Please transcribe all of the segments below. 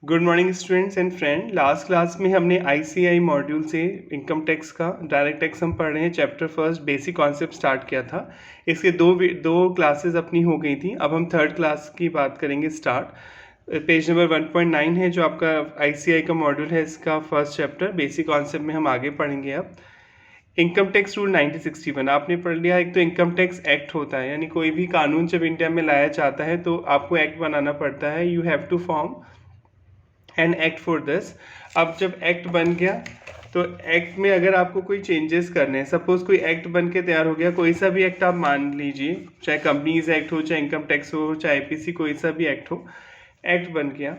Good morning students and friend. Last class में हमने ICI module से इनकम टैक्स का डायरेक्ट टैक्स हम पढ़ रहे हैं। Chapter first basic concept start किया था। इसके दो क्लासेस अपनी हो गई थी। अब हम थर्ड क्लास की बात करेंगे स्टार्ट। पेज नंबर 1.9 है जो आपका आईसीआई का मॉड्यूल है, इसका फर्स्ट चैप्टर बेसिक कॉन्सेप्ट में हम आगे पढ़ेंगे। अब इनकम टैक्स रूल 1961 आपने पढ़ लिया। एक तो इनकम टैक्स एक्ट होता है, यानी कोई भी कानून जब इंडिया में लाया जाता है तो आपको एक्ट बनाना पड़ता है। You have to form an act for this. अब जब एक्ट बन गया तो एक्ट में अगर आपको कोई चेंजेस करने हैं, सपोज कोई एक्ट बन के तैयार हो गया, कोई सा भी एक्ट आप मान लीजिए, चाहे कंपनीज एक्ट हो, चाहे इनकम टैक्स हो, चाहे आईपीसी, कोई सा भी एक्ट हो, एक्ट बन गया,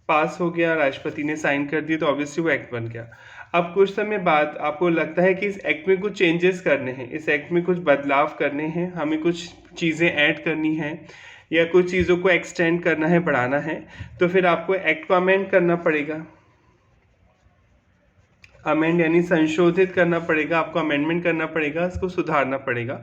पास हो गया, राष्ट्रपति ने साइन कर दिया, तो ऑब्वियसली वो एक्ट बन गया। अब कुछ समय बाद आपको लगता है कि इस एक्ट में कुछ चेंजेस करने हैं, इस एक्ट में कुछ बदलाव करने हैं, हमें कुछ चीज़ें ऐड करनी है या कुछ चीज़ों को एक्सटेंड करना है, बढ़ाना है, तो फिर आपको एक्ट को अमेंड करना पड़ेगा। अमेंड यानी संशोधित करना पड़ेगा, आपको अमेंडमेंट करना पड़ेगा, इसको सुधारना पड़ेगा।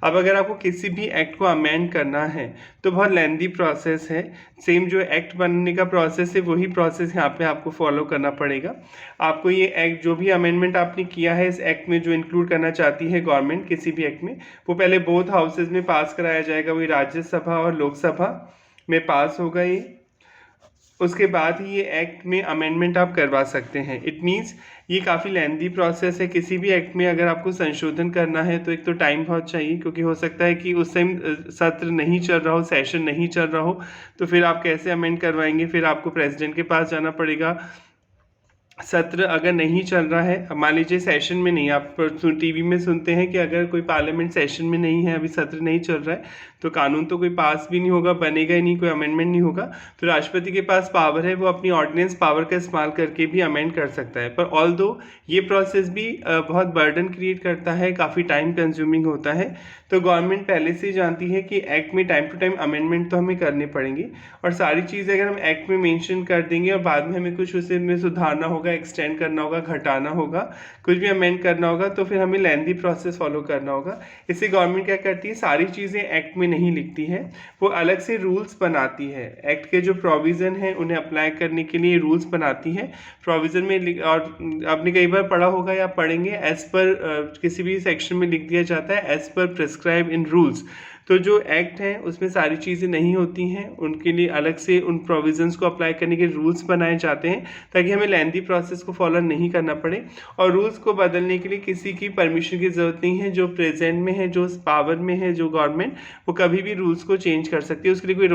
अब अगर आपको किसी भी एक्ट को अमेंड करना है तो बहुत लेंदी प्रोसेस है। सेम जो एक्ट बनने का प्रोसेस है वही प्रोसेस यहाँ पे आपको फॉलो करना पड़ेगा। आपको ये एक्ट, जो भी अमेंडमेंट आपने किया है इस एक्ट में, जो इंक्लूड करना चाहती है गवर्नमेंट किसी भी एक्ट में, वो पहले बोथ हाउसेज में पास कराया जाएगा। वही राज्यसभा और लोकसभा में पास होगा ये, उसके बाद ही ये एक्ट में अमेंडमेंट आप करवा सकते हैं। इट मीन्स ये काफ़ी लेंदी प्रोसेस है। किसी भी एक्ट में अगर आपको संशोधन करना है तो एक तो टाइम बहुत चाहिए, क्योंकि हो सकता है कि उस टाइम सत्र नहीं चल रहा हो, सेशन नहीं चल रहा हो, तो फिर आप कैसे अमेंड करवाएंगे? फिर आपको प्रेसिडेंट के पास जाना पड़ेगा। सत्र अगर नहीं चल रहा है, मान लीजिए सेशन में नहीं, आप टीवी में सुनते हैं कि अगर कोई पार्लियामेंट सेशन में नहीं है, अभी सत्र नहीं चल रहा है, तो कानून तो कोई पास भी नहीं होगा, बनेगा ही नहीं, कोई अमेंडमेंट नहीं होगा। तो राष्ट्रपति के पास पावर है, वो अपनी ऑर्डिनेंस पावर का इस्तेमाल करके भी अमेंड कर सकता है। पर ऑल दो ये प्रोसेस भी बहुत बर्डन क्रिएट करता है, काफ़ी टाइम कंज्यूमिंग होता है। तो गवर्नमेंट पहले से ही जानती है कि एक्ट में टाइम टू टाइम अमेंडमेंट तो हमें करने पड़ेंगे, और सारी चीज़ें अगर हम एक्ट में मेंशन कर देंगे और बाद में हमें कुछ उसे में सुधारना होगा, एक्सटेंड करना होगा, घटाना होगा, कुछ भी अमेंड करना होगा, तो फिर हमें लेंदी प्रोसेस फॉलो करना होगा। इससे गवर्नमेंट क्या करती है, सारी चीज़ें एक्ट में नहीं लिखती है, वो अलग से रूल्स बनाती है। एक्ट के जो प्रोविज़न है उन्हें अप्लाई करने के लिए रूल्स बनाती है। प्रोविज़न में, और आपने कई बार पढ़ा होगा या पढ़ेंगे, एज पर किसी भी सेक्शन में लिख दिया जाता है as per prescribe in rules. तो जो एक्ट है उसमें सारी चीज़ें नहीं होती हैं, उनके लिए अलग से उन प्रोविजंस को अप्लाई करने के रूल्स बनाए जाते हैं, ताकि हमें लेंदी प्रोसेस को फॉलो नहीं करना पड़े। और रूल्स को बदलने के लिए किसी की परमिशन की ज़रूरत नहीं है। जो प्रेजेंट में है, जो पावर में है जो गवर्नमेंट, वो कभी भी रूल्स को चेंज कर सकती है। उसके लिए कोई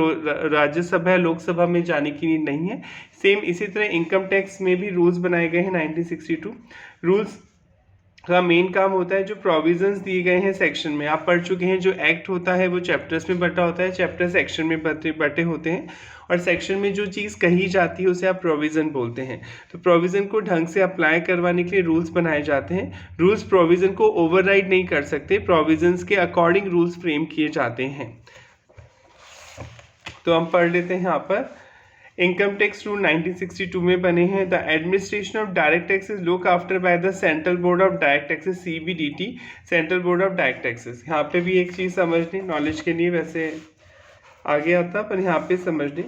राज्यसभा या लोकसभा में जाने की नीड नहीं है। सेम इसी तरह इनकम टैक्स में भी रूल्स बनाए गए हैं 1962। रूल्स का मेन काम होता है, जो प्रोविजंस दिए गए हैं सेक्शन में, आप पढ़ चुके हैं। जो एक्ट होता है वो चैप्टर्स में बटा होता है, चैप्टर सेक्शन में बटे होते हैं, और सेक्शन में जो चीज़ कही जाती है उसे आप प्रोविज़न बोलते हैं। तो प्रोविज़न को ढंग से अप्लाई करवाने के लिए रूल्स बनाए जाते हैं। रूल्स प्रोविज़न को ओवरराइड नहीं कर सकते, प्रोविजंस के अकॉर्डिंग रूल्स फ्रेम किए जाते हैं। तो हम पढ़ लेते हैं यहाँ पर। इनकम टैक्स रूल 1962 में बने हैं। The administration of direct taxes look after bye the central board of direct taxes, CBDT, central board of direct taxes. यहाँ पे भी एक चीज़ समझ लें, नॉलेज के लिए, वैसे आगे आता पर यहाँ पे समझ लें।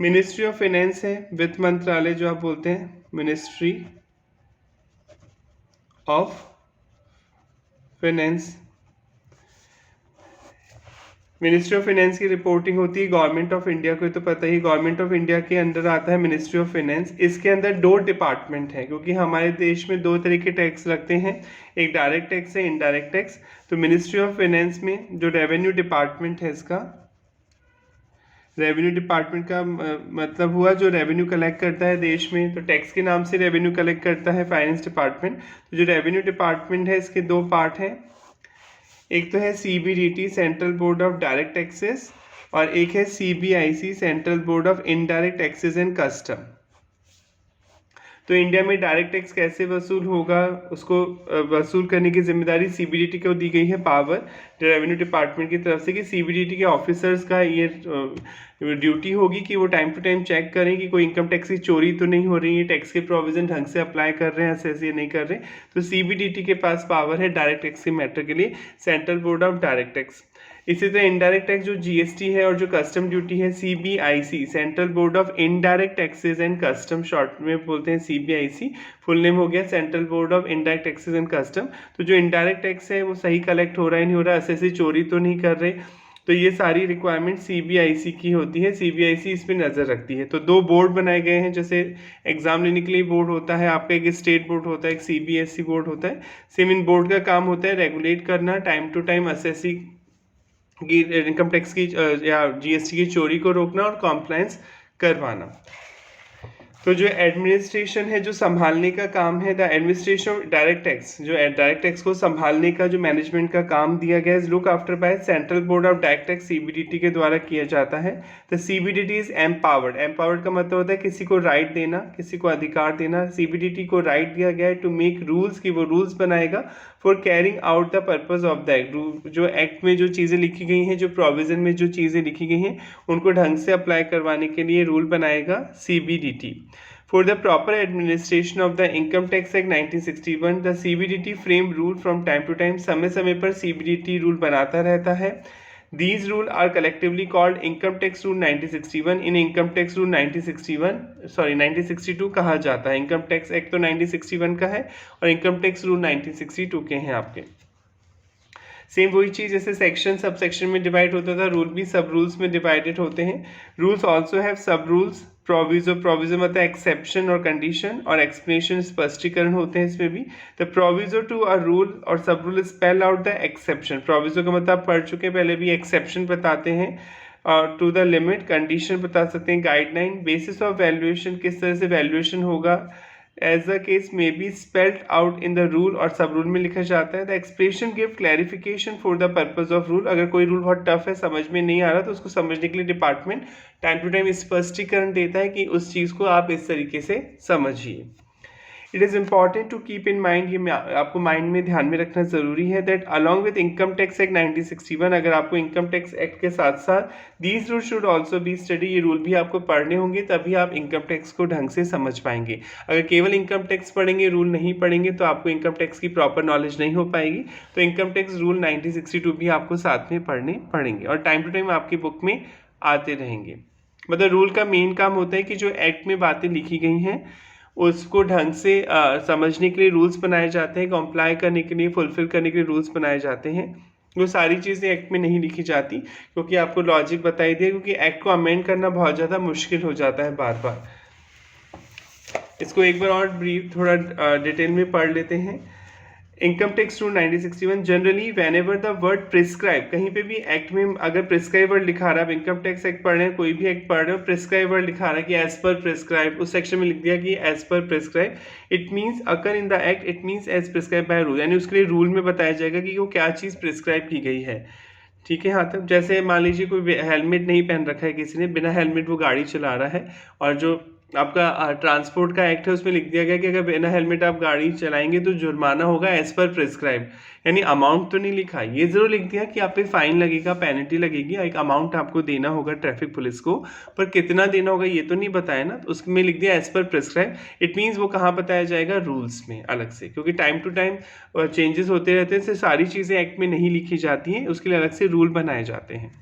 मिनिस्ट्री ऑफ फाइनेंस है, वित्त मंत्रालय जो आप बोलते हैं, ministry of finance. Ministry of finance की रिपोर्टिंग होती है गवर्नमेंट ऑफ इंडिया को, तो पता ही, गवर्नमेंट ऑफ इंडिया के अंडर आता है मिनिस्ट्री ऑफ फाइनेंस। इसके अंदर दो डिपार्टमेंट हैं, क्योंकि हमारे देश में दो तरह के टैक्स लगते हैं, एक डायरेक्ट टैक्स है, इनडायरेक्ट टैक्स। तो मिनिस्ट्री ऑफ फाइनेंस में जो रेवेन्यू डिपार्टमेंट है, इसका रेवेन्यू डिपार्टमेंट का मतलब हुआ जो रेवेन्यू कलेक्ट करता है देश में, तो टैक्स के नाम से रेवेन्यू कलेक्ट करता है फाइनेंस डिपार्टमेंट। तो जो रेवेन्यू डिपार्टमेंट है इसके दो पार्ट हैं, एक तो है CBDT, central board of direct taxes, और एक है CBIC, central board of indirect taxes and custom. तो इंडिया में डायरेक्ट टैक्स कैसे वसूल होगा, उसको वसूल करने की जिम्मेदारी CBDT को दी गई है, पावर रेवेन्यू डिपार्टमेंट की तरफ से, कि CBDT के ऑफिसर्स का ये ड्यूटी होगी कि वो टाइम टू टाइम चेक करें कि कोई इनकम टैक्स की चोरी तो नहीं हो रही है, टैक्स के प्रोविजन ढंग से अप्लाई कर रहे हैं, ऐसे ऐसे नहीं कर रहे। तो CBDT के पास पावर है डायरेक्ट टैक्स के मैटर के लिए, central board of direct tax. इसी तरह इनडायरेक्ट टैक्स जो जीएसटी है और जो कस्टम ड्यूटी है CBIC, central board of indirect taxes and custom, short में बोलते हैं सीबीआईसी, फुल नेम हो गया central board of indirect taxes and custom. तो जो इनडायरेक्ट टैक्स है वो सही कलेक्ट हो रहा है नहीं हो रहा, ऐसे चोरी तो नहीं कर रहे, तो ये सारी रिक्वायरमेंट सीबीआईसी की होती है, सीबीआईसी इस पर नज़र रखती है। तो दो बोर्ड बनाए गए हैं, जैसे एग्जाम लेने के लिए बोर्ड होता है आपका, एक स्टेट बोर्ड होता है, एक सीबीएसई बोर्ड होता है। सेम इन बोर्ड का काम होता है रेगुलेट करना, टाइम टू टाइम एसएससी की इनकम टैक्स की या जीएसटी की चोरी को रोकना और कॉम्प्लायंस करवाना। तो जो एडमिनिस्ट्रेशन है जो संभालने का काम है, the administration of direct tax, जो डायरेक्ट टैक्स को संभालने का जो मैनेजमेंट का काम दिया गया है, look after by central board of direct tax CBDT के द्वारा किया जाता है। The CBDT is empowered, empowered का मतलब होता है किसी को राइट देना, किसी को अधिकार देना। सीबीडीटी को राइट दिया गया है टू मेक रूल्स, कि वो रूल्स बनाएगा for carrying out the purpose of the act, जो एक्ट में जो चीज़ें लिखी गई हैं, जो प्रोविजन में जो चीज़ें लिखी गई हैं उनको ढंग से अप्लाई करवाने के लिए रूल बनाएगा CBDT. For the proper administration of the Income Tax Act 1961, the CBDT frame rule from time to time, समय समय पर CBDT रूल बनाता रहता है। These rules are collectively called Income Tax Rule 1961. In Income Tax Rule 1962 कहा जाता है। Income Tax Act तो 1961 का है और Income Tax Rule 1962 के हैं आपके। सेम वही चीज़ जैसे सेक्शन सब सेक्शन में डिवाइड होता था, रूल भी सब रूल्स में डिवाइडेड होते हैं। Rules also have sub rules, proviso, proviso मतलब एक्सेप्शन और कंडीशन, और एक्सप्लेनेशन स्पष्टीकरण होते हैं इसमें भी। The proviso to a rule और sub rule spell out the exception, proviso का मतलब पढ़ चुके पहले भी, एक्सेप्शन बताते हैं और टू द लिमिट, कंडीशन बता सकते हैं, गाइडलाइन, बेसिस ऑफ वैल्यूएशन, किस तरह से वैल्यूएशन होगा, as the case may be spelled out in the rule और सब रूल में लिखा जाता है। The expression give clarification for the purpose of rule, अगर कोई रूल बहुत टफ है समझ में नहीं आ रहा तो उसको समझने के लिए डिपार्टमेंट टाइम टू टाइम स्पष्टीकरण देता है कि उस चीज़ को आप इस तरीके से समझिए। It is important to keep in mind, ये आपको माइंड में ध्यान में रखना ज़रूरी है, that along with income tax act 1961, अगर आपको इनकम टैक्स एक्ट के साथ साथ these rule should also be study, ये रूल भी आपको पढ़ने होंगे, तभी आप इनकम टैक्स को ढंग से समझ पाएंगे। अगर केवल इनकम टैक्स पढ़ेंगे, रूल नहीं पढ़ेंगे, तो आपको इनकम टैक्स की प्रॉपर नॉलेज नहीं हो पाएगी। तो इनकम टैक्स रूल 1962 भी आपको साथ में पढ़ने पड़ेंगे और टाइम टू टाइम आपकी बुक में आते रहेंगे। मतलब रूल का मेन काम होता है कि जो एक्ट में बातें लिखी गई हैं उसको ढंग से समझने के लिए रूल्स बनाए जाते हैं, कंप्लाई करने के लिए, फुलफिल करने के लिए रूल्स बनाए जाते हैं। वो सारी चीज़ें एक्ट में नहीं लिखी जाती, क्योंकि आपको लॉजिक बताई दिया, क्योंकि एक्ट को अमेंड करना बहुत ज़्यादा मुश्किल हो जाता है बार बार। इसको एक बार और ब्रीफ थोड़ा डिटेल में पढ़ लेते हैं। Income tax rule 1961, generally whenever the word prescribe, कहीं पे भी एक्ट में अगर प्रिस्क्राइब वर्ड लिखा रहा है, इनकम टैक्स एक्ट पढ़ रहे हैं, कोई भी एक्ट पढ़ रहे हो, प्रिस्क्राइब वर्ड लिखा रहा है कि एज पर प्रिस्क्राइब, उस सेक्शन में लिख दिया कि as per prescribe, it means occur in the act, it means as prescribe by rule, यानी उसके लिए रूल में बताया जाएगा कि वो क्या चीज़ प्रिस्क्राइब की गई है। ठीक है, हाँ, तब जैसे मान लीजिए कोई हेलमेट नहीं पहन रखा है किसी ने, बिना हेलमेट वो गाड़ी चला रहा है, और जो आपका ट्रांसपोर्ट का एक्ट है उसमें लिख दिया गया कि अगर बिना हेलमेट आप गाड़ी चलाएंगे तो जुर्माना होगा एज पर प्रिस्क्राइब, यानी अमाउंट तो नहीं लिखा, ये जरूर लिख दिया कि आप पे फाइन लगेगा, पेनल्टी लगेगी, एक अमाउंट आपको देना होगा ट्रैफिक पुलिस को, पर कितना देना होगा ये तो नहीं बताया ना, तो उसमें लिख दिया as per prescribe. It means वो कहाँ बताया जाएगा, रूल्स में अलग से, क्योंकि टाइम टू टाइम चेंजेस होते रहते हैं, इससे सारी चीज़ें एक्ट में नहीं लिखी जाती हैं, उसके लिए अलग से रूल बनाए जाते हैं।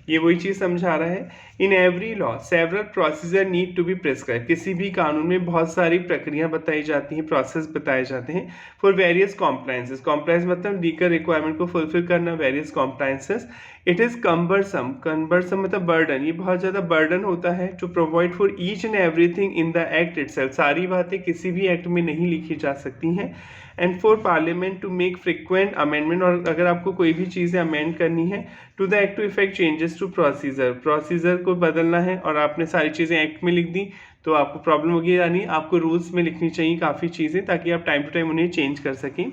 ये वही चीज़ समझा रहा है। In every law several procedure need to be prescribe, किसी भी कानून में बहुत सारी प्रक्रिया बताई जाती हैं, प्रोसेस बताए जाते हैं फॉर वेरियस कॉम्प्लायंसेस, कॉम्प्लायंस मतलब लीगल रिक्वायरमेंट को फुलफिल करना, various compliances. It is cumbersome, cumbersome मतलब बर्डन, ये बहुत ज़्यादा बर्डन होता है to provide for each and everything in the act itself, सारी बातें किसी भी एक्ट में नहीं लिखी जा सकती हैं। And for parliament to make frequent amendment, और अगर आपको कोई भी चीज़ें अमेंड करनी है to the act to effect changes to procedure, procedure को बदलना है और आपने सारी चीज़ें एक्ट में लिख दी तो आपको प्रॉब्लम होगी, यानी आपको रूल्स में लिखनी चाहिए काफ़ी चीज़ें, ताकि आप टाइम टू टाइम उन्हें चेंज कर सकें।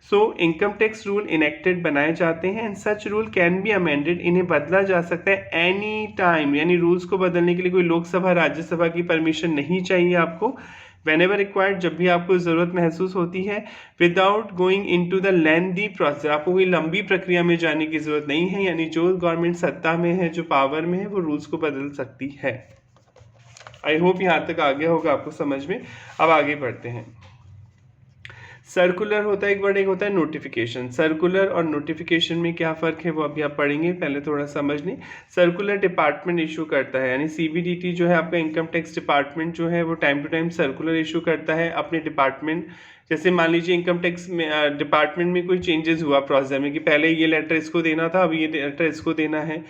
So income tax rule enacted बनाए जाते हैं, and such rule can be amended, इन्हें बदला जा सकता है एनी टाइम, यानी रूल्स को बदलने के लिए कोई लोकसभा राज्यसभा की परमिशन नहीं चाहिए आपको। whenever required, जब भी आपको ज़रूरत महसूस होती है, without going into the lengthy process, आपको कोई लंबी प्रक्रिया में जाने की ज़रूरत नहीं है, यानी जो गवर्नमेंट सत्ता में है, जो पावर में है, वो रूल्स को बदल सकती है। आई होप यहाँ तक आ गया होगा आपको समझ में। अब आगे बढ़ते हैं। सर्कुलर होता है एक वर्ड, एक होता है नोटिफिकेशन। सर्कुलर और नोटिफिकेशन में क्या फ़र्क है वो अभी आप पढ़ेंगे, पहले थोड़ा समझ लें। सर्कुलर डिपार्टमेंट इशू करता है, यानी सीबीडीटी जो है आपका इनकम टैक्स डिपार्टमेंट जो है वो time to time circular issue करता है अपने डिपार्टमेंट। जैसे मान लीजिए इनकम टैक्स में डिपार्टमेंट में कोई चेंजेस हुआ प्रोसेस में कि पहले ये लेटर इसको देना था, अब ये लेटर इसको देना है,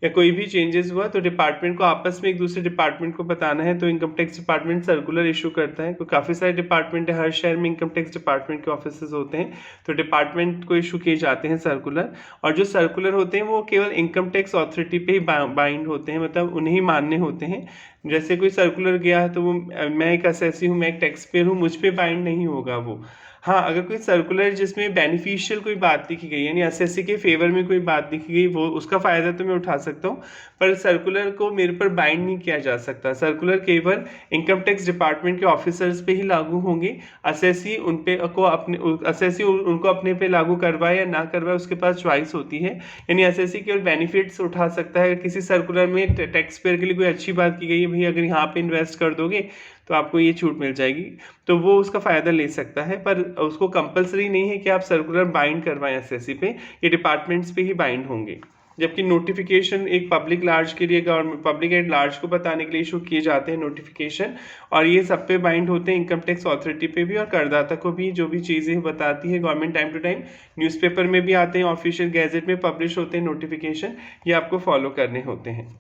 या कोई भी चेंजेस हुआ तो डिपार्टमेंट को आपस में एक दूसरे डिपार्टमेंट को बताना है, तो income tax department circular issue करता है। क्योंकि काफ़ी सारे डिपार्टमेंट है, हर शहर में इनकम टैक्स डिपार्टमेंट के ऑफिसेज होते हैं, तो डिपार्टमेंट को इशू किए जाते हैं सर्कुलर। और जो सर्कुलर होते हैं वो केवल इनकम टैक्स अथॉरिटी पे ही बाइंड होते हैं, मतलब उन्हें ही मान्य होते हैं। जैसे कोई सर्कुलर गया है तो वो मैं एक असेसी हूँ, मैं एक टैक्स पेयर हूँ, मुझ पर बाइंड नहीं होगा वो। हाँ, अगर कोई सर्कुलर जिसमें बेनिफिशियल कोई बात लिखी गई यानी एसएससी के फेवर में कोई बात लिखी गई, वो उसका फ़ायदा तो मैं उठा सकता हूँ, पर सर्कुलर को मेरे पर बाइंड नहीं किया जा सकता। सर्कुलर केवल इनकम टैक्स डिपार्टमेंट के ऑफिसर्स पे ही लागू होंगे। एसएससी उन पे को अपने एसएससी उनको अपने पे लागू करवाए या ना करवाए उसके पास चॉइस होती है। यानी एसएससी केवल बेनिफिट्स उठा सकता है। किसी सर्कुलर में टैक्स पेयर के लिए कोई अच्छी बात की गई है, भाई अगर यहाँ पे इन्वेस्ट कर दोगे तो आपको ये छूट मिल जाएगी, तो वो उसका फ़ायदा ले सकता है, पर उसको कंपलसरी नहीं है कि आप सर्कुलर बाइंड करवाएं एसएससी पे, ये डिपार्टमेंट्स पे ही बाइंड होंगे। जबकि नोटिफिकेशन एक पब्लिक लार्ज के लिए, गवर्नमेंट पब्लिक एट लार्ज को बताने के लिए इशू किए जाते हैं नोटिफिकेशन, और ये सब पे बाइंड होते हैं, इनकम टैक्स अथॉरिटी पे भी और करदाता को भी। जो भी चीज़ें बताती है government time to time newspaper में भी आते हैं, ऑफिशियल गैजेट में पब्लिश होते हैं नोटिफिकेशन, ये आपको फॉलो करने होते हैं।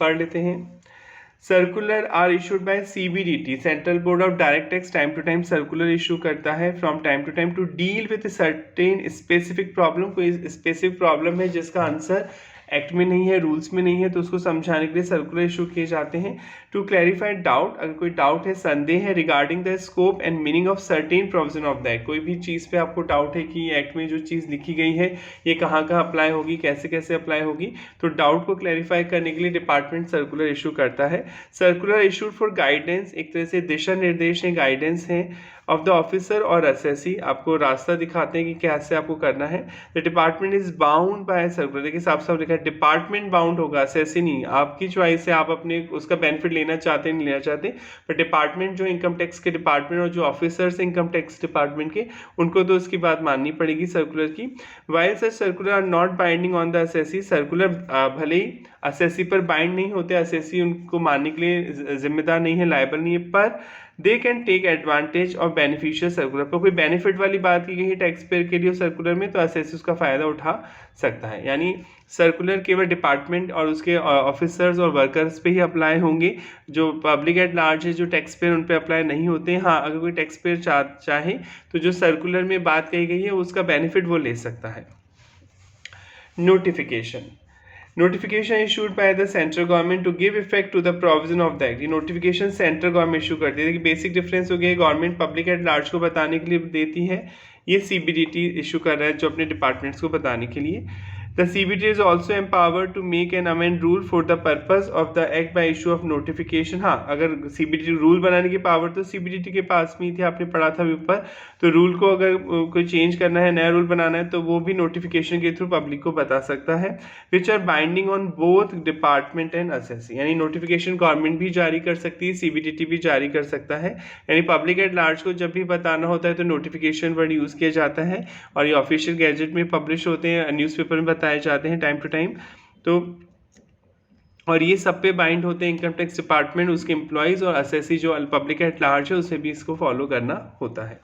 पढ़ लेते हैं। Circular are issued by CBDT, central board of direct tax time to time circular issue करता है from time to time to deal with certain specific problem. कोई स्पेसिफिक प्रॉब्लम है जिसका आंसर एक्ट में नहीं है, रूल्स में नहीं है, तो उसको समझाने के लिए सर्कुलर इशू किए जाते हैं। टू क्लैरिफाई डाउट, अगर कोई डाउट है, संदेह है regarding the scope and meaning of certain provision of the act, कोई भी चीज़ पे आपको डाउट है कि एक्ट में जो चीज़ लिखी गई है ये कहाँ कहाँ अप्लाई होगी, कैसे कैसे अप्लाई होगी, तो डाउट को क्लैरिफाई करने के लिए डिपार्टमेंट सर्कुलर इशू करता है। सर्कुलर इशूड फॉर गाइडेंस, एक तरह से दिशा निर्देश है, गाइडेंस है ऑफ द ऑफिसर और एसएससी, आपको रास्ता दिखाते हैं कि कैसे आपको करना है। The department is bound by circular, देखिए साफ साफ लिखा है डिपार्टमेंट बाउंड होगा, एसएससी नहीं। आपकी चॉइस है, आप अपने उसका बेनिफिट लेना चाहते हैं नहीं लेना चाहते, पर डिपार्टमेंट जो इनकम टैक्स के डिपार्टमेंट और जो ऑफिसर्स इनकम टैक्स डिपार्टमेंट के, उनको तो उसकी बात माननी पड़ेगी सर्कुलर की। While such circular are not binding on the assessee, circular भले ही एसएससी पर बाइंड नहीं होते, एसएससी उनको मानने के लिए जिम्मेदार नहीं है, लायबल नहीं है, पर they can take advantage of beneficial circular. पर कोई बेनिफिट वाली बात की गई है टैक्स पेयर के लिए सर्कुलर में, तो एसएससी उसका फ़ायदा उठा सकता है। यानी सर्कुलर केवल डिपार्टमेंट और उसके ऑफिसर्स और वर्कर्स पे ही अप्लाई होंगे, जो पब्लिक एट लार्ज है, जो टैक्स पेयर उन पे अप्लाई नहीं होते हैं। हाँ, अगर कोई टैक्स पेयर चाहे तो जो सर्कुलर में बात कही गई है उसका बेनिफिट वो ले सकता है। Notification, notification issued by the central government to give effect to the provision of the act, ये नोटिफिकेशन सेंट्रल गवर्नमेंट इशू करती है। बेसिक डिफरेंस हो गया, गवर्नमेंट पब्लिक एट लार्ज को बताने के लिए देती है, ये सीबीडीटी इशू कर रहा है जो अपने डिपार्टमेंट्स को बताने के लिए। The CBT is also empowered to make and amend rule for the purpose of the act by issue of notification। हाँ, अगर CBT रूल बनाने की पावर तो CBDT के पास में ही थी, आपने पढ़ा था ऊपर। तो रूल को अगर कोई चेंज करना है, नया रूल बनाना है, तो वो भी नोटिफिकेशन के थ्रू पब्लिक को बता सकता है। Which are binding on both department and assessee, यानी नोटिफिकेशन गवर्नमेंट भी जारी कर सकती है, CBDT भी जारी कर सकता है। यानी पब्लिक एट लार्ज को जब भी बताना होता है तो नोटिफिकेशन वर्ड यूज़ किया जाता है, और ये ऑफिशियल गैजेट में पब्लिश होते हैं, न्यूज़पेपर में बताए जाते हैं टाइम टू टाइम। तो और ये सब पे बाइंड होते हैं इनकम टैक्स डिपार्टमेंट, उसके एम्प्लॉयज़, और एसएससी जो पब्लिक एट लार्ज है उसे भी इसको फॉलो करना होता है।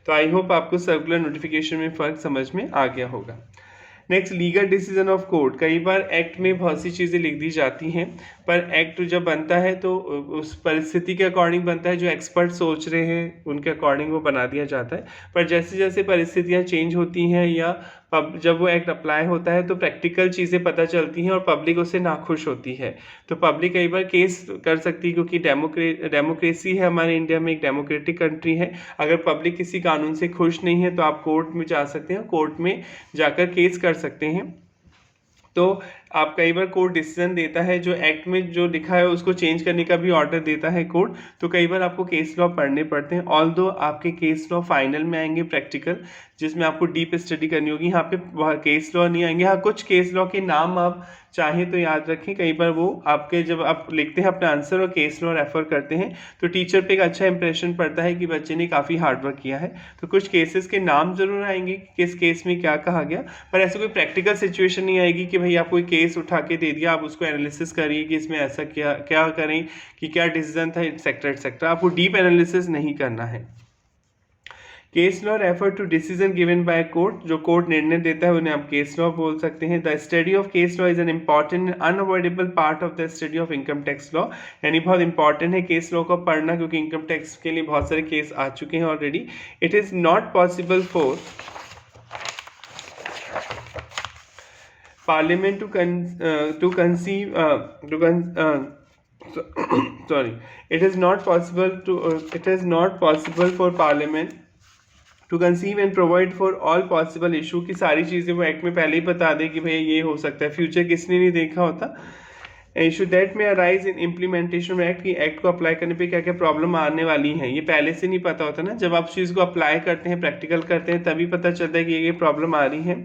तो आई होप आपको सर्कुलर नोटिफिकेशन में फ़र्क समझ में आ गया होगा। Next, legal decision of court. कई बार एक्ट में बहुत सी चीज़ें लिख दी जाती हैं, पर एक्ट जब बनता है तो उस परिस्थिति के अकॉर्डिंग बनता है, जो एक्सपर्ट सोच रहे हैं उनके अकॉर्डिंग वो बना दिया जाता है। पर जैसे जैसे परिस्थितियाँ चेंज होती हैं या जब वो एक्ट अप्लाई होता है तो प्रैक्टिकल चीज़ें पता चलती हैं और पब्लिक उससे नाखुश होती है, तो पब्लिक कई बार केस कर सकती है, क्योंकि डेमोक्रेसी है हमारे इंडिया में, एक डेमोक्रेटिक कंट्री है। अगर पब्लिक किसी कानून से खुश नहीं है तो आप कोर्ट में जा सकते हैं, कोर्ट में जाकर केस कर सकते हैं। तो आप कई बार कोर्ट डिसीजन देता है, जो एक्ट में जो लिखा है उसको चेंज करने का भी ऑर्डर देता है कोर्ट, तो कई बार आपको केस लॉ पढ़ने पड़ते हैं। ऑल्दो आपके केस लॉ फाइनल में आएंगे प्रैक्टिकल, जिसमें आपको डीप स्टडी करनी होगी, यहाँ पे केस लॉ नहीं आएंगे। हाँ, कुछ केस लॉ के नाम आप चाहे तो याद रखें, कई बार वो आपके जब आप लिखते हैं अपना आंसर और केस लॉ रेफर करते हैं तो टीचर पे एक अच्छा इंप्रेशन पड़ता है कि बच्चे ने काफ़ी हार्डवर्क किया है। तो कुछ केसेस के नाम जरूर आएंगे कि किस केस में क्या कहा गया, पर ऐसे कोई प्रैक्टिकल सिचुएशन नहीं आएगी कि भाई आप कोई केस उठा के दे दिया, आप उसको एनालिसिस करिए कि इसमें ऐसा क्या क्या करें, कि क्या डिसीजन था, एक्सेट्रा एक्सेट्रा। आपको डीप एनालिसिस नहीं करना है। Case law refer to decision given by court, जो कोर्ट निर्णय देता है उन्हें आप केस लॉ बोल सकते हैं। The study of case law is an important unavoidable part of the study of income tax law, यानी बहुत इंपॉर्टेंट है केस लॉ को पढ़ना, क्योंकि इनकम टैक्स के लिए बहुत सारे केस आ चुके हैं already. It is not possible for Parliament to conceive sorry, it is not possible for Parliament to conceive and provide for all possible issue, की सारी चीज़ें वो एक्ट में पहले ही बता दे कि भाई ये हो सकता है, फ्यूचर किसने नहीं देखा होता। इशू दैट में अराइज इन इम्प्लीमेंटेशन एक्ट, की एक्ट को अप्लाई करने पे क्या क्या प्रॉब्लम आने वाली हैं, ये पहले से नहीं पता होता ना। जब आप चीज़ को अप्लाई करते हैं, प्रैक्टिकल करते हैं, तभी पता चलता है कि ये प्रॉब्लम आ रही है।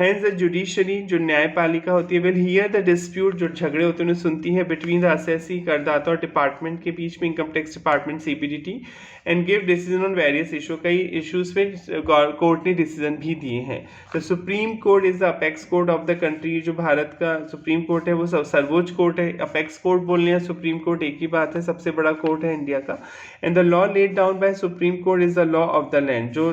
हैंस द जुडिशरी, जो न्यायपालिका होती है, विल हियर द डिस्प्यूट, जो झगड़े होते हैं उन्हें सुनती है, बिटवीन द असेसी, करदाता और डिपार्टमेंट के बीच में, income tax department CBDT, and give decision on various issue, कई इशूज़ पे कोर्ट ने डिसीजन भी दिए हैं। तो supreme court is the apex court of the country, जो भारत का सुप्रीम कोर्ट है वो सर्वोच्च कोर्ट है। अपेक्स कोर्ट बोलने हैं, सुप्रीम कोर्ट एक ही बात है, सबसे बड़ा कोर्ट है इंडिया का। And the law laid down by supreme court is the law of the land, जो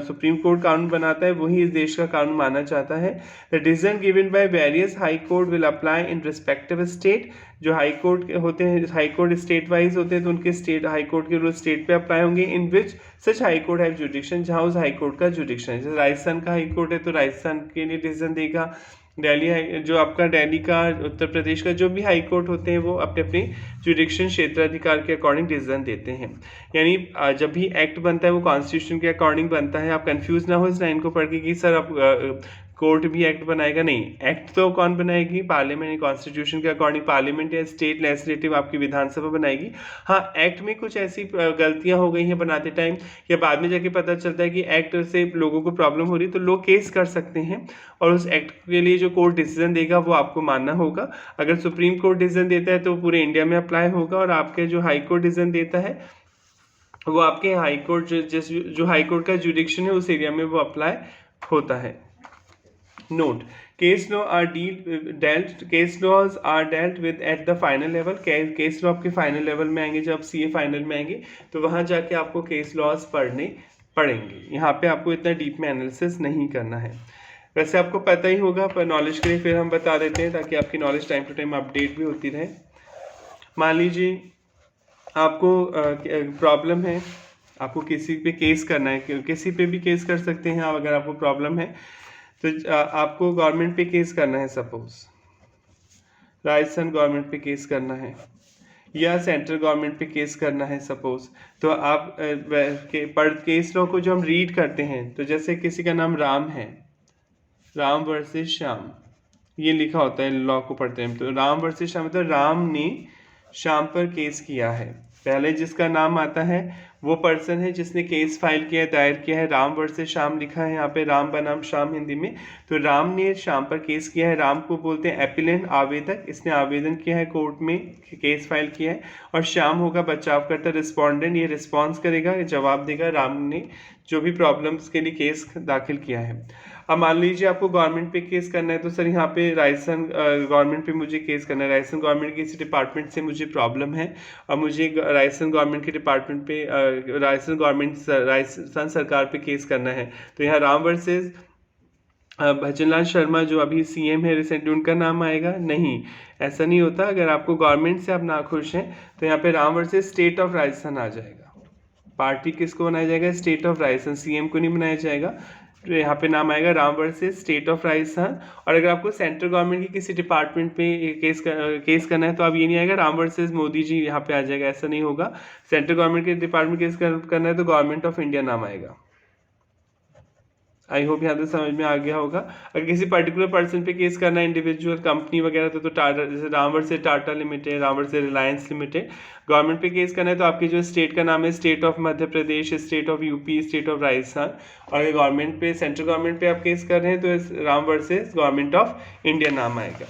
सुप्रीम कोर्ट कानून बनाता है वही इस देश का कानून माना जाता है। The decision given by various high court will apply in respective state, जो हाई कोर्ट होते हैं, हाई कोर्ट स्टेट वाइज होते हैं, तो उनके स्टेट हाई कोर्ट के रूल स्टेट पे अप्लाई होंगे। In which such high court have jurisdiction, जहाँ उस हाई कोर्ट का जुडिक्शन है। जैसे राजस्थान का हाई कोर्ट है तो राजस्थान के लिए डिसीजन देगा। दिल्ली, जो आपका दिल्ली का, उत्तर प्रदेश का, जो भी हाई कोर्ट होते हैं वो अपने अपने जुडिक्शन क्षेत्राधिकार के अकॉर्डिंग डिसीजन देते हैं। यानी जब भी एक्ट बनता है वो कॉन्स्टिट्यूशन के अकॉर्डिंग बनता है। आप कंफ्यूज ना हो इस लाइन को पढ़ के कि सर आप कोर्ट भी एक्ट बनाएगा, नहीं, एक्ट तो कौन बनाएगी, पार्लियामेंट। कॉन्स्टिट्यूशन के अकॉर्डिंग पार्लियामेंट या स्टेट लेजिस्लेटिव आपकी विधानसभा बनाएगी। हाँ, एक्ट में कुछ ऐसी गलतियां हो गई हैं बनाते टाइम, या बाद में जाके पता चलता है कि एक्ट से लोगों को प्रॉब्लम हो रही है, तो लोग केस कर सकते हैं, और उस एक्ट के लिए जो कोर्ट डिसीजन देगा वो आपको मानना होगा। अगर सुप्रीम कोर्ट डिसीजन देता है तो पूरे इंडिया में अप्लाई होगा, और आपके जो हाई कोर्ट डिसीजन देता है वो आपके हाई कोर्ट जो हाई कोर्ट का जुडिक्शन है उस एरिया में वो अप्लाई होता है। Note: case law are dealt with at the final level. Case law आपके फाइनल लेवल में आएंगे, जब सीए फाइनल में आएंगे तो वहाँ जाके आपको केस लॉज पढ़ने पड़ेंगे। यहाँ पे आपको इतना डीप में एनालिसिस नहीं करना है। वैसे आपको पता ही होगा, पर नॉलेज के लिए फिर हम बता देते हैं ताकि आपकी knowledge time to time update भी होती रहे। मान लीजिए आपको प्रॉब्लम है, आपको किसी पे केस करना है, किसी पे भी केस कर सकते हैं आप, अगर आपको प्रॉब्लम है तो आपको गवर्नमेंट पे केस करना है। सपोज राजस्थान गवर्नमेंट पे केस करना है या सेंट्रल गवर्नमेंट पे केस करना है सपोज, तो आप केस लॉ को जो हम रीड करते हैं, तो जैसे किसी का नाम राम है, राम वर्सेस श्याम, ये लिखा होता है, लॉ को पढ़ते हैं तो राम वर्सेस श्याम मतलब राम ने श्याम पर केस किया है। पहले जिसका नाम आता है वो पर्सन है जिसने केस फाइल किया है, दायर किया है। राम वर्सेस श्याम लिखा है यहाँ पे, राम बनाम श्याम हिंदी में, तो राम ने श्याम पर केस किया है। राम को बोलते हैं एपिलेंट, आवेदक, इसने आवेदन किया है कोर्ट में, केस फाइल किया है। और श्याम होगा बचावकर्ता, रिस्पोंडेंट, ये रिस्पॉन्स करेगा, जवाब देगा राम ने जो भी प्रॉब्लम्स के लिए केस दाखिल किया है। अब मान लीजिए आपको गवर्नमेंट पे केस करना है, तो सर यहाँ पे राजस्थान गवर्नमेंट पे मुझे केस करना है, राजस्थान गवर्नमेंट के किसी डिपार्टमेंट से मुझे प्रॉब्लम है और मुझे राजस्थान गवर्नमेंट के डिपार्टमेंट पे राजस्थान सरकार पे केस करना है। तो यहाँ राम वर्सेस भजनलाल शर्मा जो अभी सीएम है रिसेंटली, उनका नाम आएगा? नहीं, ऐसा नहीं होता। अगर आपको गवर्नमेंट से आप नाखुश हैं तो यहाँ पे Ram versus state of Rajasthan आ जाएगा। पार्टी किसको बनाया जाएगा? स्टेट ऑफ राजस्थान, सीएम को नहीं बनाया जाएगा। तो यहाँ पे नाम आएगा Ram versus state of Rajasthan. और अगर आपको सेंट्रल गवर्नमेंट के किसी डिपार्टमेंट पे केस करना है तो अब ये नहीं आएगा राम वर्सेस मोदी जी, यहाँ पे आ जाएगा, ऐसा नहीं होगा। सेंट्रल गवर्नमेंट के डिपार्टमेंट केस करना है तो गवर्नमेंट ऑफ इंडिया नाम आएगा। आई होप यहाँ तक समझ में आ गया होगा। अगर किसी पर्टिकुलर पर्सन पे केस करना है, इंडिविजुअल कंपनी वगैरह तो टाटा, जैसे Ram versus Tata limited, Ram versus Reliance limited. Government पे केस करना है तो आपके जो स्टेट का नाम है state of Madhya Pradesh, state of UP, state of Rajasthan. और अगर गवर्नमेंट पे, सेंट्रल गवर्नमेंट पे आप केस कर रहे हैं तो Ram versus government of India नाम आएगा।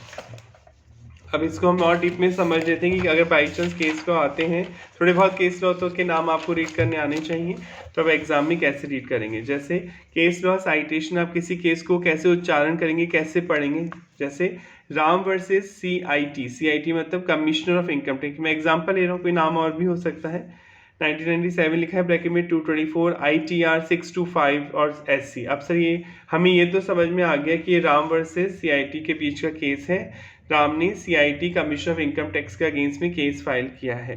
अब इसको हम और डीप में समझ लेते हैं कि अगर बाई चांस केस लॉ आते हैं, थोड़े बहुत केस लॉ तो उसके नाम आपको रीड करने आने चाहिए, तो आप एग्जाम में कैसे रीड करेंगे। जैसे केस लॉ साइटेशन, आप किसी केस को कैसे उच्चारण करेंगे, कैसे पढ़ेंगे। जैसे राम वर्सेस CIT, CIT मतलब कमिश्नर ऑफ इनकम टैक्स। मैं एग्जाम्पल ले रहा हूँ, कोई नाम और भी हो सकता है। 1997 लिखा है ब्रैकेट में 224, ITR 625 और SC। अब सर ये हमें ये तो समझ में आ गया कि ये राम वर्सेस CIT के बीच का केस है। राम ने CIT commissioner of income tax के अगेंस्ट में केस फाइल किया है।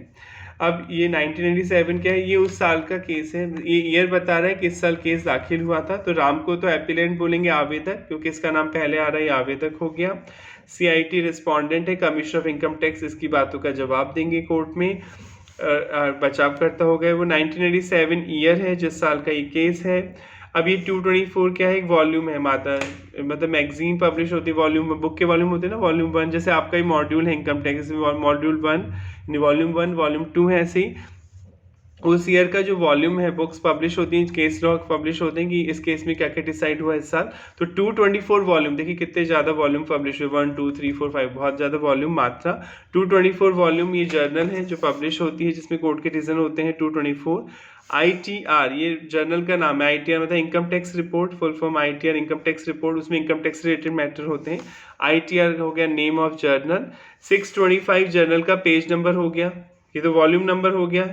अब ये 1997 क्या है, ये उस साल का केस है, ये ईयर बता रहा है किस साल केस दाखिल हुआ था। तो राम को तो एपिलेंट बोलेंगे, आवेदक, क्योंकि इसका नाम पहले आ रहा है, आवेदक हो गया। CIT रिस्पोंडेंट है, कमिश्नर ऑफ इनकम टैक्स इसकी बातों का जवाब देंगे कोर्ट में, बचाव करता हो गया। वो 1987 ईयर है जिस साल का ये केस है। अब ये 224 क्या है, एक वॉल्यूम है, मतलब मैगजीन पब्लिश होती है, वॉल्यूम, बुक के वॉल्यूम होते हैं ना, वॉल्यूम 1, जैसे आपका ही मॉड्यूल है income tax, module 1 volume 1 volume 2 है। ऐसे ही उस ईयर का जो वॉल्यूम है, बुक्स पब्लिश होती हैं, केस लॉ पब्लिश होते हैं कि इस केस में क्या क्या डिसाइड हुआ इस साल। तो 224 वॉल्यूम, देखिए कितने ज़्यादा वॉल्यूम पब्लिश हुए, 1 2 3 4 5, बहुत ज़्यादा वॉल्यूम मात्रा। 224 वॉल्यूम ये जर्नल है जो पब्लिश होती है, जिसमें कोर्ट के डिसीजन होते हैं। 224 ITR, ये जर्नल का नाम है। ITR मतलब income tax report, full form ITR income tax report, उसमें इनकम टैक्स रिलेटेड मैटर होते हैं। ITR हो गया नेम ऑफ जर्नल। 625 जर्नल का पेज नंबर हो गया, ये तो वॉल्यूम नंबर हो गया।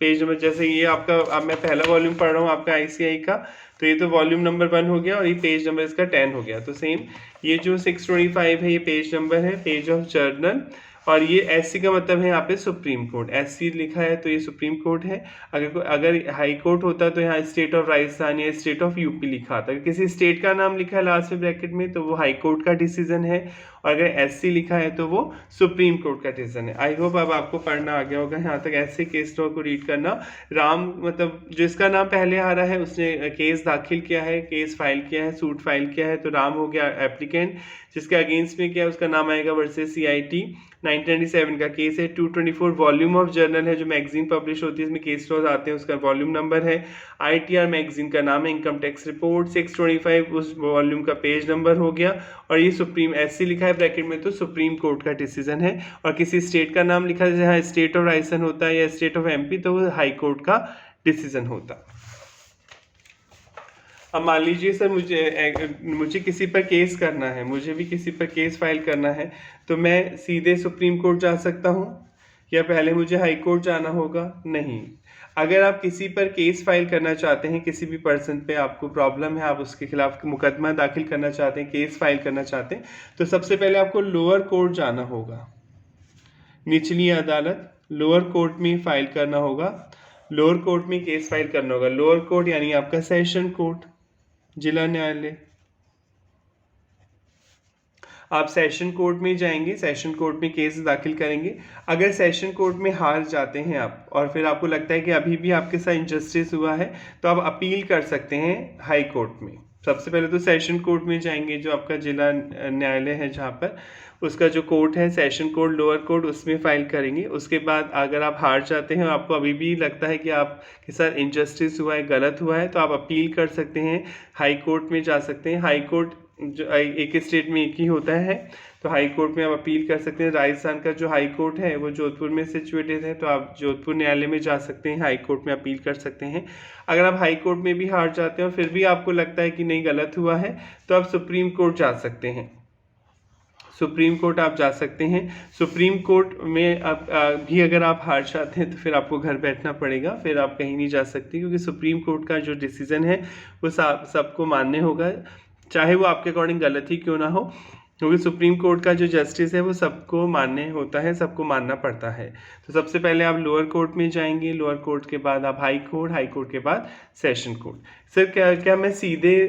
पेज नंबर जैसे ये आपका, अब मैं पहला वॉल्यूम पढ़ रहा हूँ आपका ICI का, तो ये तो वॉल्यूम नंबर 1 हो गया, और ये पेज नंबर इसका 10 हो गया। तो सेम ये जो 625 है ये पेज नंबर है, पेज ऑफ जर्नल। और ये SC का मतलब है यहाँ पे सुप्रीम कोर्ट, SC लिखा है तो ये सुप्रीम कोर्ट है। अगर हाई कोर्ट होता तो यहाँ स्टेट ऑफ राजस्थान या स्टेट ऑफ यूपी लिखा था। किसी स्टेट का नाम लिखा है लास्ट में ब्रैकेट में तो वो हाई कोर्ट का डिसीजन है, और अगर SC लिखा है तो वो सुप्रीम कोर्ट का डिसीजन है। आई होप अब आपको पढ़ना आ गया होगा यहाँ तक, ऐसे केस लॉ को रीड करना। राम मतलब जिसका नाम पहले आ रहा है उसने केस दाखिल किया है, केस फाइल किया है, सूट फाइल किया है, तो राम हो गया एप्लीकेंट। जिसके अगेंस्ट में क्या है उसका नाम आएगा वर्सेस CIT। 1997 का केस है। 224 वॉल्यूम ऑफ जर्नल है, जो मैगजीन पब्लिश होती है, इसमें केस लॉज आते हैं, उसका वॉल्यूम नंबर है। ITR मैगजीन का नाम है, इनकम टैक्स रिपोर्ट। 625 उस वॉल्यूम का पेज नंबर हो गया, और ये सुप्रीम SC लिखा है ब्रैकेट में तो सुप्रीम कोर्ट का डिसीजन है। और किसी स्टेट का नाम लिखा है, जहाँ स्टेट ऑफ राजस्थान होता है या स्टेट ऑफ MP, तो वो हाई कोर्ट का डिसीजन होता। अब मान लीजिए सर मुझे किसी पर केस करना है, मुझे भी किसी पर केस फाइल करना है, तो मैं सीधे सुप्रीम कोर्ट जा सकता हूँ या पहले मुझे हाई कोर्ट जाना होगा? नहीं। अगर आप किसी पर केस फाइल करना चाहते हैं, किसी भी पर्सन पे आपको प्रॉब्लम है, आप उसके खिलाफ मुकदमा दाखिल करना चाहते हैं, केस फाइल करना चाहते हैं, तो सबसे पहले आपको लोअर कोर्ट जाना होगा, निचली अदालत लोअर कोर्ट में फाइल करना होगा। लोअर कोर्ट में केस फाइल करना होगा। लोअर कोर्ट यानी आपका सेशन कोर्ट, जिला न्यायालय। आप सेशन कोर्ट में जाएंगे, सेशन कोर्ट में केस दाखिल करेंगे। अगर सेशन कोर्ट में हार जाते हैं आप, और फिर आपको लगता है कि अभी भी आपके साथ इंजस्टिस हुआ है, तो आप अपील कर सकते हैं हाई कोर्ट में। सबसे पहले तो सेशन कोर्ट में जाएंगे, जो आपका जिला न्यायालय है जहाँ पर उसका जो कोर्ट है, सेशन कोर्ट, लोअर कोर्ट, उसमें फाइल करेंगे। उसके बाद अगर आप हार जाते हैं, आपको अभी भी लगता है कि आपके साथ इंजस्टिस हुआ है, गलत हुआ है, तो आप अपील कर सकते हैं, हाई कोर्ट में जा सकते हैं। हाई कोर्ट जो एक स्टेट में एक ही होता है, तो हाई कोर्ट में आप अपील कर सकते हैं। राजस्थान का जो हाई कोर्ट है वो जोधपुर में सिचुएटेड है, तो आप जोधपुर न्यायालय में जा सकते हैं, हाई कोर्ट में अपील कर सकते हैं। अगर आप हाई कोर्ट में भी हार जाते हैं और फिर भी आपको लगता है कि नहीं गलत हुआ है, तो आप सुप्रीम कोर्ट जा सकते हैं। सुप्रीम कोर्ट आप जा सकते हैं। सुप्रीम कोर्ट में आप भी अगर आप हार जाते हैं तो फिर आपको घर बैठना पड़ेगा, फिर आप कहीं नहीं जा सकते, क्योंकि सुप्रीम कोर्ट का जो डिसीजन है वो सबको मानने होगा, चाहे वो आपके अकॉर्डिंग गलत ही क्यों ना हो, क्योंकि सुप्रीम कोर्ट का जो जस्टिस है वो सबको मानने होता है, सबको मानना पड़ता है। तो सबसे पहले आप लोअर कोर्ट में जाएंगे, लोअर कोर्ट के बाद आप हाई कोर्ट के बाद सेशन कोर्ट। सर क्या मैं सीधे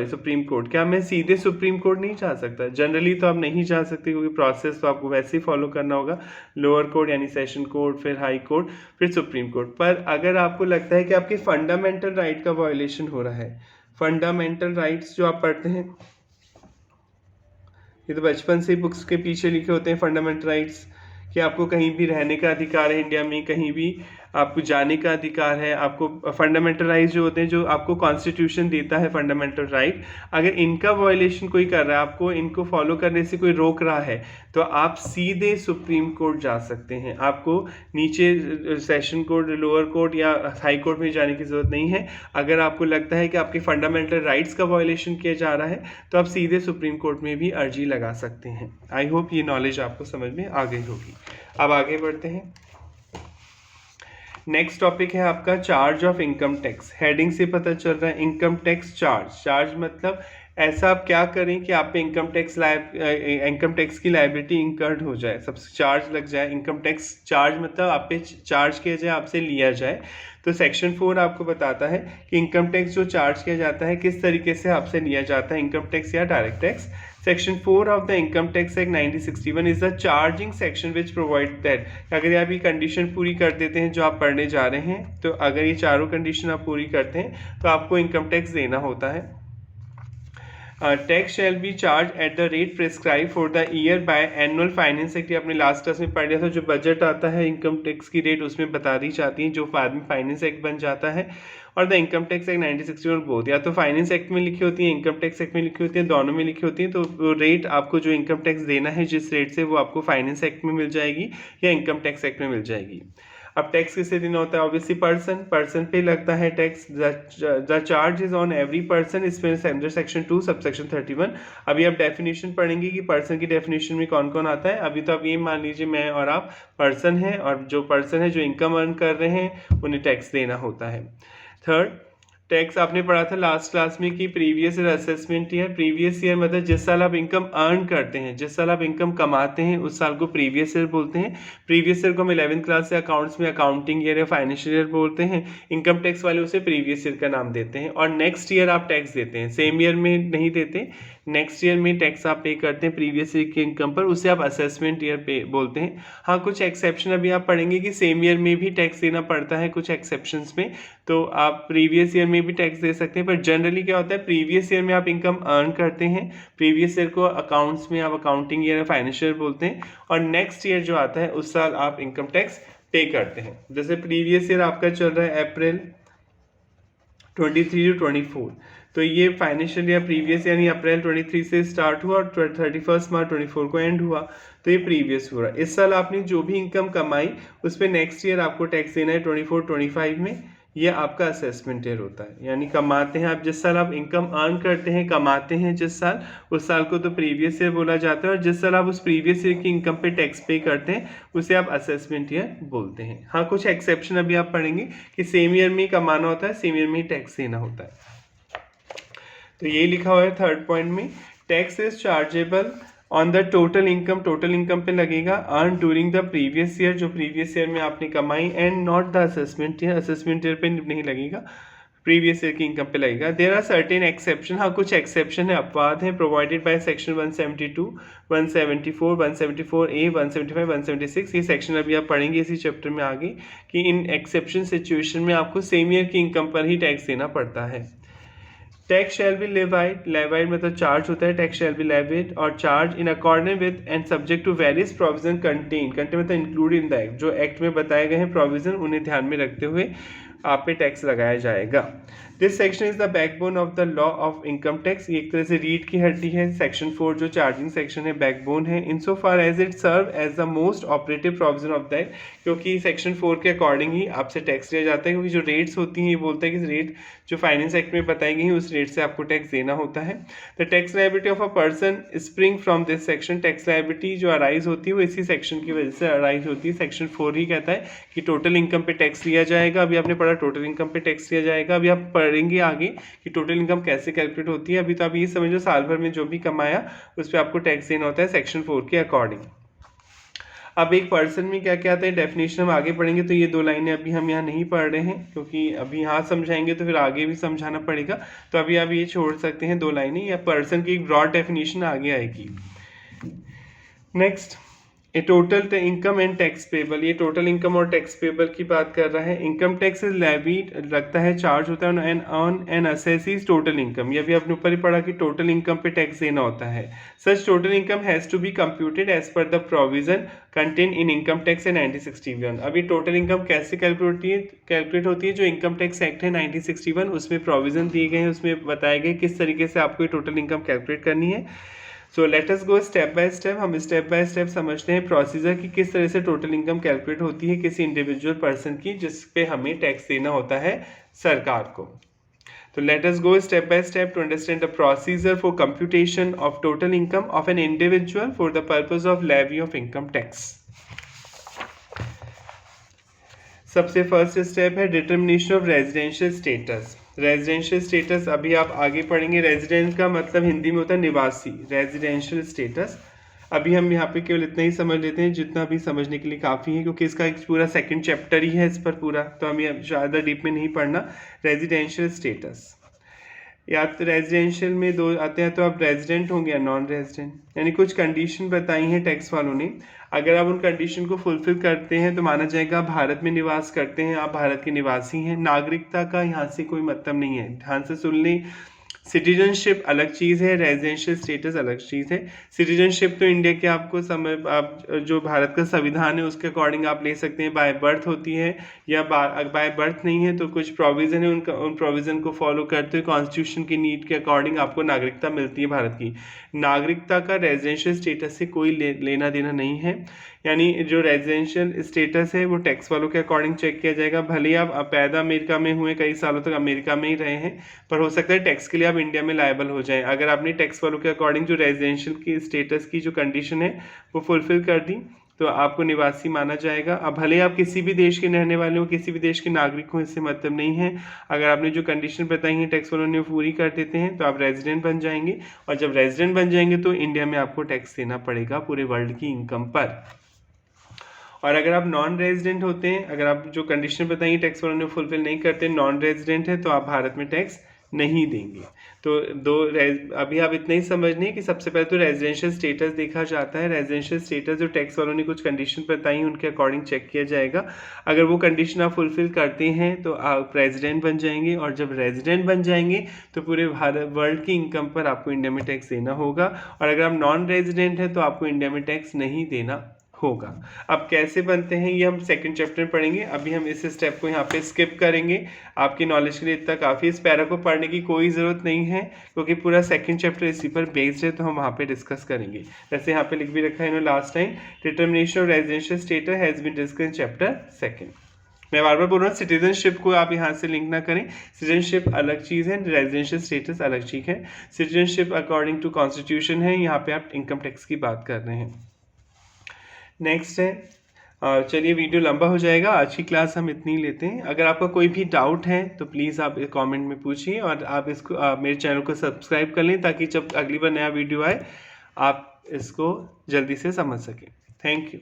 सुप्रीम कोर्ट, क्या मैं सीधे सुप्रीम कोर्ट नहीं जा सकता? जनरली तो आप नहीं जा सकते, क्योंकि प्रोसेस तो आपको वैसे ही फॉलो करना होगा। लोअर कोर्ट यानी सेशन कोर्ट, फिर हाई कोर्ट, फिर सुप्रीम कोर्ट। पर अगर आपको लगता है कि आपके फंडामेंटल राइट का वायलेशन हो रहा है, फंडामेंटल राइट्स जो आप पढ़ते हैं, ये तो बचपन से ही बुक्स के पीछे लिखे होते हैं फंडामेंटल राइट्स, कि आपको कहीं भी रहने का अधिकार है इंडिया में, कहीं भी आपको जाने का अधिकार है। आपको फंडामेंटल राइट्स जो होते हैं, जो आपको कॉन्स्टिट्यूशन देता है फंडामेंटल राइट, अगर इनका वायलेशन कोई कर रहा है, आपको इनको फॉलो करने से कोई रोक रहा है, तो आप सीधे सुप्रीम कोर्ट जा सकते हैं। आपको नीचे सेशन कोर्ट, लोअर कोर्ट या हाई कोर्ट में जाने की ज़रूरत नहीं है। अगर आपको लगता है कि आपके फंडामेंटल राइट्स का वायलेशन किया जा रहा है, तो आप सीधे सुप्रीम कोर्ट में भी अर्जी लगा सकते हैं। आई होप ये नॉलेज आपको समझ में आ गई होगी। अब आगे बढ़ते हैं। नेक्स्ट टॉपिक है आपका charge of income tax. Heading से पता चल रहा है इनकम टैक्स चार्ज। चार्ज मतलब ऐसा आप क्या करें कि आप पे इनकम टैक्स की लायबिलिटी इंकर्ड हो जाए, सबसे चार्ज लग जाए। इनकम टैक्स चार्ज मतलब आप पे चार्ज किया जाए, आपसे लिया जाए। तो सेक्शन 4 आपको बताता है कि इनकम टैक्स जो चार्ज किया जाता है किस तरीके से आपसे लिया जाता है, इनकम टैक्स या direct tax. Section 4 of the income tax act 1961 is the charging section which provide that, अगर आप ये कंडीशन पूरी कर देते हैं जो आप पढ़ने जा रहे हैं, तो अगर ये चारों कंडीशन आप पूरी करते हैं तो आपको इनकम टैक्स देना होता है। Tax shall B charge at the rate prescribe for the year by annual finance act. अपने लास्ट क्लास में पढ़ लिया था, जो बजट आता है इनकम टैक्स की रेट उसमें बता दी जाती है, जो बाद में फाइनेंस एक्ट बन जाता है। और the income tax act 1961 both, या तो फाइनेंस एक्ट में लिखी होती है, इनकम टैक्स एक्ट में लिखी होती है, दोनों में लिखी होती है। तो वो रेट आपको जो इनकम टैक्स देना है जिस रेट से, वो आपको फाइनेंस एक्ट में मिल जाएगी या इनकम टैक्स एक्ट में मिल जाएगी। अब टैक्स किससे देना होता है? ऑब्वियसली पर्सन पे लगता है tax. The charge is on every person, इसमें अंडर सेक्शन 2 सबसेक्शन 31। अभी आप डेफिनेशन पढ़ेंगे कि पर्सन की डेफिनेशन में कौन कौन आता है। अभी तो आप ये मान लीजिए मैं और आप पर्सन हैं, और जो पर्सन है जो इनकम अर्न कर रहे हैं उन्हें टैक्स देना होता है। थर्ड, टैक्स आपने पढ़ा था लास्ट क्लास में कि previous year assessment year. Previous year मतलब जिस साल आप इनकम अर्न करते हैं, जिस साल आप इनकम कमाते हैं, उस साल को प्रीवियस ईयर बोलते हैं। प्रीवियस ईयर को हम 11th क्लास से अकाउंट्स में अकाउंटिंग ईयर या फाइनेंशियल ईयर बोलते हैं। इनकम टैक्स वाले उसे प्रीवियस ईयर का नाम देते हैं। और नेक्स्ट ईयर आप टैक्स देते हैं, सेम ईयर में नहीं देते, नेक्स्ट ईयर में टैक्स आप पे करते हैं प्रीवियस ईयर की इनकम पर, उसे आप असेसमेंट ईयर पे बोलते हैं। हाँ, कुछ एक्सेप्शन अभी आप पढ़ेंगे कि सेम ईयर में भी टैक्स देना पड़ता है कुछ एक्सेप्शंस में, तो आप प्रीवियस ईयर में भी टैक्स दे सकते हैं। पर जनरली क्या होता है, प्रीवियस ईयर में आप इनकम अर्न करते हैं, प्रीवियस ईयर को अकाउंट्स में आप अकाउंटिंग ईयर या फाइनेंशियल बोलते हैं, और नेक्स्ट ईयर जो आता है उस साल आप इनकम टैक्स पे करते हैं। जैसे प्रीवियस ईयर आपका चल रहा है अप्रैल 23 to 24, तो ये फाइनेंशियल ईयर प्रीवियस यानी अप्रैल 23 से स्टार्ट हुआ और 31 मार्च 24 को एंड हुआ, तो ये प्रीवियस हुआ। इस साल आपने जो भी इनकम कमाई उस पर नेक्स्ट ईयर आपको टैक्स देना है 24-25 में। ये आपका असेसमेंट ईयर होता है, यानी कमाते हैं आप जिस साल आप इनकम अर्न करते हैं, कमाते हैं जिस साल, उस साल को तो प्रीवियस ईयर बोला जाता है। और जिस साल आप उस प्रीवियस ईयर की इनकम पे टैक्स पे करते हैं उसे आप असेसमेंट ईयर बोलते हैं। हाँ, कुछ एक्सेप्शन अभी आप पढ़ेंगे कि सेम ईयर में ही कमाना होता है, सेम ईयर में ही टैक्स देना होता है। तो ये लिखा हुआ है थर्ड पॉइंट में, tax is chargeable on the total income, total income पे लगेगा, earn during the previous year, जो प्रीवियस ईयर में आपने कमाई, and not the assessment year, assessment year पे नहीं लगेगा, प्रीवियस ईयर की इनकम पे लगेगा। देयर आर सर्टेन एक्सेप्शन, हाँ कुछ एक्सेप्शन है, अपवाद है, प्रोवाइडेड बाय सेक्शन 172, 174, 174A, 175, 176। ये सेक्शन अभी आप पढ़ेंगे इसी चैप्टर में आगे कि इन एक्सेप्शन सिचुएशन में आपको सेम ईयर की इनकम पर ही टैक्स देना पड़ता है। Tax shall be levied, levied मतलब चार्ज होता है, टैक्स शैल बी लेविड और charge in accordance with and subject to various provision contain मतलब इंक्लूड इन द एक्ट, जो एक्ट में बताए गए हैं प्रोविजन उन्हें ध्यान में रखते हुए आप पे टैक्स लगाया जाएगा। This section is the backbone of the law of income tax, ये एक तरह से रीढ़ की हड्डी है। सेक्शन 4 जो चार्जिंग सेक्शन है बैकबोन है, in so far as it serve as the most operative provision of that, क्योंकि सेक्शन 4 के अकॉर्डिंग ही आपसे टैक्स लिया जाता है, क्योंकि जो रेट्स होती हैं ये बोलता है कि रेट जो फाइनेंस एक्ट में बताई गई है उस रेट से आपको टैक्स देना होता है। The tax liability of a person spring from this section, tax liability जो अराइज होती है वो इसी सेक्शन की वजह से अराइज होती है। सेक्शन 4 ही कहता है कि टोटल इनकम पे टैक्स लिया जाएगा। अभी आपने पढ़ा टोटल इनकम पे टैक्स लिया जाएगा, अभी आप पढ़ेंगे आगे कि टोटल इनकम कैसे कैलकुलेट होती है। अभी तो आप ये समझो साल भर में जो भी कमाया उस पर आपको टैक्स देना होता है सेक्शन 4 के अकॉर्डिंग। अब एक पर्सन में क्या क्या आता है डेफिनेशन हम आगे पढ़ेंगे, तो ये 2 लाइनें अभी हम यहाँ नहीं पढ़ रहे हैं क्योंकि अभी यहाँ समझाएंगे तो फिर आगे भी समझाना पड़ेगा, तो अभी आप ये छोड़ सकते हैं 2 लाइनें, या पर्सन की एक ब्रॉड डेफिनेशन आगे आएगी। नेक्स्ट, ये total income and tax payable, ये टोटल इनकम और टैक्स पेबल की बात कर रहा है। इनकम टैक्स इज लेवीड, लगता है, चार्ज होता है on an assessees total income. ये भी अपने ऊपर ही पढ़ा कि टोटल इनकम पे टैक्स देना होता है। Such total income has to be computed as per the provision contain in income tax है 1961। अभी टोटल इनकम कैसे कैलकुलेट होती है? जो इनकम टैक्स एक्ट है 1961 उसमें प्रोविजन दिए गए हैं, उसमें बताया गया किस तरीके से आपको टोटल इनकम कैलकुलेट करनी है। So let us go step by step. हम स्टेप बाय स्टेप समझते हैं प्रोसीजर की किस तरह से टोटल इनकम कैलकुलेट होती है किसी इंडिविजुअल पर्सन की जिस पे हमें टैक्स देना होता है सरकार को। तो let us go step by step to understand the procedure for computation of total income of an individual for the purpose of levy of income tax. सबसे फर्स्ट स्टेप है determination of residential status. Residential status अभी आप आगे पढ़ेंगे। Resident का मतलब हिंदी में होता है निवासी। रेजिडेंशियल स्टेटस अभी हम यहाँ पे केवल इतना ही समझ लेते हैं जितना भी समझने के लिए काफ़ी है, क्योंकि इसका एक पूरा सेकंड चैप्टर ही है इस पर पूरा, तो हमें ज़्यादा डीप में नहीं पढ़ना। रेजिडेंशियल स्टेटस, या तो रेजिडेंशियल में दो आते हैं, तो आप रेजिडेंट होंगे या नॉन रेजिडेंट, यानी कुछ कंडीशन बताई हैं टैक्स वालों ने। अगर आप उन कंडीशन को फुलफिल करते हैं तो माना जाएगा आप भारत में निवास करते हैं, आप भारत के निवासी हैं। नागरिकता का यहाँ से कोई मतलब नहीं है, ध्यान से सुन लें। सिटीजनशिप अलग चीज़ है, रेजिडेंशियल स्टेटस अलग चीज़ है। सिटीजनशिप तो इंडिया के आपको आप जो भारत का संविधान है उसके अकॉर्डिंग आप ले सकते हैं, बाय बर्थ होती है, या बाय बर्थ नहीं है तो कुछ प्रोविज़न है, उन प्रोविज़न को फॉलो करते हुए कॉन्स्टिट्यूशन की नीड के अकॉर्डिंग आपको नागरिकता मिलती है भारत की। नागरिकता का रेजिडेंशियल स्टेटस से कोई लेना देना नहीं है, यानी जो रेजिडेंशियल स्टेटस है वो टैक्स वालों के अकॉर्डिंग चेक किया जाएगा। भले ही आप पैदा अमेरिका में हुए, कई सालों तक अमेरिका में ही रहे हैं, पर हो सकता है टैक्स के लिए आप इंडिया में लायबल हो जाएं। अगर आपने टैक्स वालों के अकॉर्डिंग जो रेजिडेंशियल की स्टेटस की जो कंडीशन है वो फुलफिल कर दी तो आपको निवासी माना जाएगा। अब भले आप किसी भी देश के रहने वाले हो, किसी भी देश के नागरिक हो, इससे मतलब नहीं है। अगर आपने जो कंडीशन बताई है टैक्स वालों ने पूरी कर देते हैं तो आप रेजिडेंट बन जाएंगे, और जब रेजिडेंट बन जाएंगे तो इंडिया में आपको टैक्स देना पड़ेगा पूरे वर्ल्ड की इनकम पर। और अगर आप नॉन रेजिडेंट होते हैं, अगर आप जो कंडीशन बताइए टैक्स वालों ने फुलफिल नहीं करते, नॉन रेजिडेंट है, तो आप भारत में टैक्स नहीं देंगे। तो अभी आप इतना ही समझने कि सबसे पहले तो रेजिडेंशियल स्टेटस देखा जाता है। रेजिडेंशियल स्टेटस जो टैक्स वालों ने कुछ कंडीशन बताई उनके अकॉर्डिंग चेक किया जाएगा। अगर वो कंडीशन आप फुलफिल करते हैं तो आप रेजिडेंट बन जाएंगे, और जब रेजिडेंट बन जाएंगे तो पूरे भारत वर्ल्ड की इनकम पर आपको इंडिया में टैक्स देना होगा। और अगर आप नॉन रेजिडेंट हैं तो आपको इंडिया में टैक्स नहीं देना होगा। अब कैसे बनते हैं ये हम सेकंड चैप्टर में पढ़ेंगे, अभी हम इस स्टेप को यहाँ पे स्किप करेंगे। आपकी नॉलेज के लिए इतना काफ़ी, इस पैरा को पढ़ने की कोई ज़रूरत नहीं है क्योंकि पूरा सेकंड चैप्टर इसी पर बेस्ड है, तो हम वहाँ पे डिस्कस करेंगे। जैसे यहाँ पे लिख भी रखा है इन्होंने last time, determination of residential status has been discussed in chapter second. मैं बार बार बोल रहा हूँ सिटीजनशिप को आप यहाँ से लिंक ना करें। सिटीजनशिप अलग चीज़ है, रेजिडेंशियल स्टेटस अलग चीज़ है। सिटीजनशिप अकॉर्डिंग टू कॉन्स्टिट्यूशन है, यहाँ पे आप इनकम टैक्स की बात कर रहे हैं। नेक्स्ट है, चलिए वीडियो लंबा हो जाएगा, आज की क्लास हम इतनी लेते हैं। अगर आपका कोई भी डाउट है तो प्लीज़ आप कमेंट में पूछिए, और आप इसको मेरे चैनल को सब्सक्राइब कर लें ताकि जब अगली बार नया वीडियो आए आप इसको जल्दी से समझ सकें। Thank you.